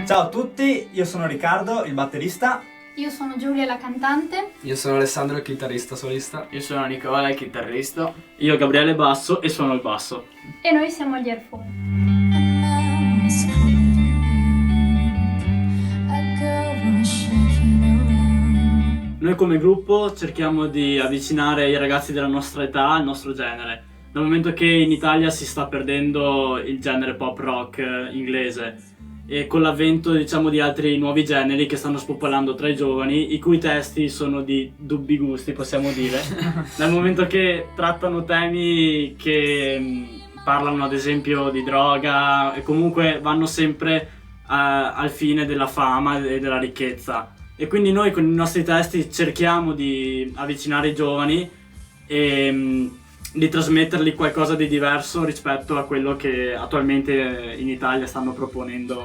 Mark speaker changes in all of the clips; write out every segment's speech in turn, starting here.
Speaker 1: Ciao a tutti, io sono Riccardo, il batterista.
Speaker 2: Io sono Giulia, la cantante.
Speaker 3: Io sono Alessandro, il chitarrista solista.
Speaker 4: Io sono Nicola, il chitarrista.
Speaker 5: Io Gabriele basso e suono il basso.
Speaker 2: E noi siamo gli Airphone.
Speaker 5: Noi come gruppo cerchiamo di avvicinare i ragazzi della nostra età al nostro genere, dal momento che in Italia si sta perdendo il genere pop rock inglese e con l'avvento di altri nuovi generi che stanno spopolando tra i giovani, i cui testi sono di dubbi gusti, possiamo dire, dal momento che trattano temi che parlano ad esempio di droga e comunque vanno sempre al fine della fama e della ricchezza. E quindi noi con i nostri testi cerchiamo di avvicinare i giovani e di trasmettergli qualcosa di diverso rispetto a quello che attualmente in Italia stanno proponendo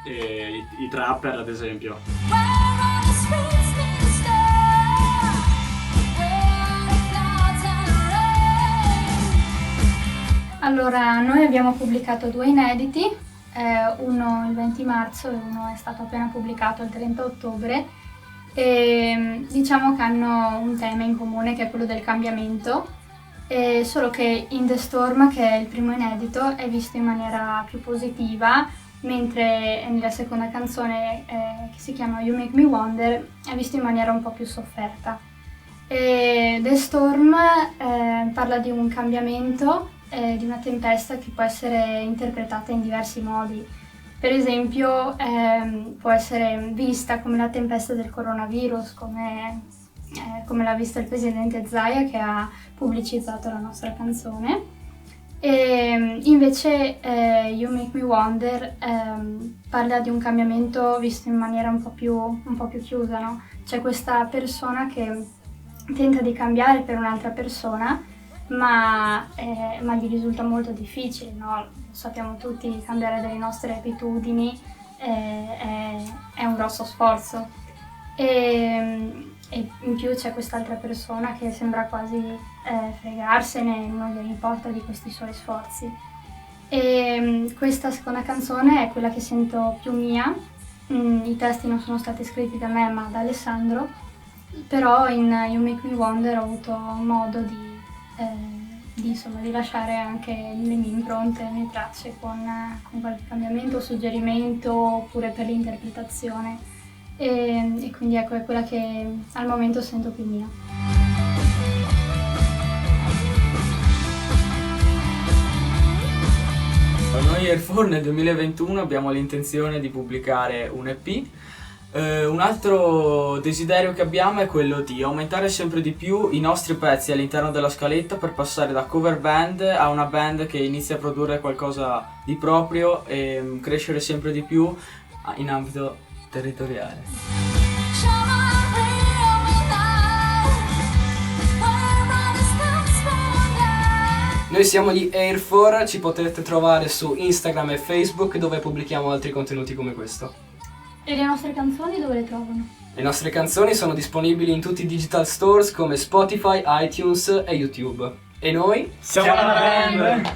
Speaker 5: i trapper, ad esempio.
Speaker 2: Allora, noi abbiamo pubblicato 2 inediti. Uno il 20 marzo e uno è stato appena pubblicato il 30 ottobre e diciamo che hanno un tema in comune che è quello del cambiamento, solo che In The Storm, che è il primo inedito, è visto in maniera più positiva, mentre nella seconda canzone che si chiama You Make Me Wonder è visto in maniera un po' più sofferta. The Storm parla di un cambiamento, di una tempesta che può essere interpretata in diversi modi. Per esempio può essere vista come la tempesta del coronavirus, come l'ha vista il presidente Zaia, che ha pubblicizzato la nostra canzone. E invece You Make Me Wonder parla di un cambiamento visto in maniera un po' più chiusa, no? C'è questa persona che tenta di cambiare per un'altra persona, ma gli risulta molto difficile, no? Sappiamo tutti, cambiare delle nostre abitudini è un grosso sforzo e in più c'è quest'altra persona che sembra quasi fregarsene, non gliene importa di questi suoi sforzi. E questa seconda canzone è quella che sento più mia. I testi non sono stati scritti da me ma da Alessandro, però in You Make Me Wonder ho avuto modo di lasciare anche le mie impronte, le mie tracce con qualche cambiamento, suggerimento oppure per l'interpretazione e quindi ecco, è quella che al momento sento più mia.
Speaker 3: Noi Airphone nel 2021 abbiamo l'intenzione di pubblicare un EP. Un altro desiderio che abbiamo è quello di aumentare sempre di più i nostri pezzi all'interno della scaletta per passare da cover band a una band che inizia a produrre qualcosa di proprio e crescere sempre di più in ambito territoriale. Noi siamo gli Air4, ci potete trovare su Instagram e Facebook dove pubblichiamo altri contenuti come questo.
Speaker 2: E le nostre canzoni dove le trovano?
Speaker 3: Le nostre canzoni sono disponibili in tutti i digital stores come Spotify, iTunes e YouTube. E noi
Speaker 1: Siamo una band!